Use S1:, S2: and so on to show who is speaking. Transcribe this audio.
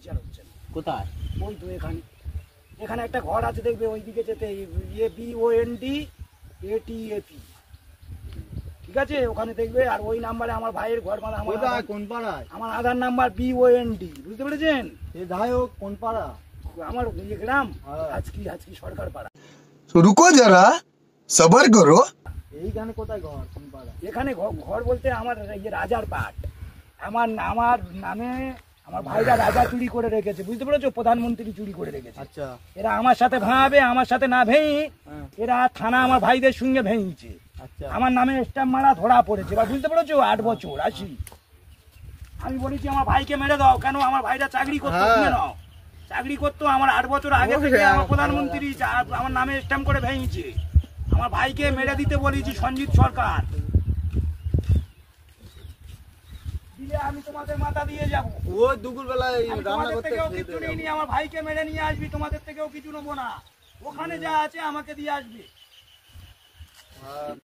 S1: বিচার হচ্ছে না।
S2: কোথায়?
S1: ওই তো এখানে, এখানে একটা ঘর আছে দেখবে, ওইদিকে যেতে BONDATAP, ঠিক আছে, ওখানে দেখবে। আর ওই নাম্বারে আমার ভাইয়ের ঘর মারা,
S2: কোন পাড়ায়?
S1: আমার আধার নাম্বার BOND, বুঝতে পেরেছেন?
S2: যাই হোক, কোন পাড়া?
S1: আমার গ্রাম আজকি সরকার পাড়া।
S3: रुको जरा सबर करो।
S2: এইখানে কোথায় ঘর? কোন পাড়া?
S1: এখানে ঘর বলতে আমার রাজার পাট, আমার নামে আমার ভাইরা রাজা চুরি করে রেখেছে, বুঝতে পেরেছো? প্রধানমন্ত্রী চুরি করে রেখেছে।
S2: আচ্ছা,
S1: এরা আমার সাথে ভাঙাবে, আমার সাথে না ভেঙে এরা থানা আমার ভাইদের সঙ্গে ভেঙেছে।
S2: আচ্ছা,
S1: আমার নামে স্ট্যাম্প মারা ধরা পড়েছে, এবার বুঝতে পেরেছো? 8 বছর আসি আমি বলেছি আমার ভাইকে মেরে দাও, কেন? আমার ভাইরা চাকরি করতো, শুনে নাও, চাকরি করতো, আমার 8 বছর আগে থেকে আমার প্রধানমন্ত্রী আমার নামে স্ট্যাম্প করে ভেঙেছে। আমার ভাইকে মেরে দিতে বলেছি সঞ্জিত সরকার, দিলে আমি তোমাদের মাথা দিয়ে যাবো।
S2: ওই দুপুর বেলায় রান্না করতে
S1: কিছু নিইনি, আমার ভাইকে মেরে নিয়ে আসবি, তোমাদের থেকেও কিছু নেবো না, ওখানে যা আছে আমাকে দিয়ে আসবি।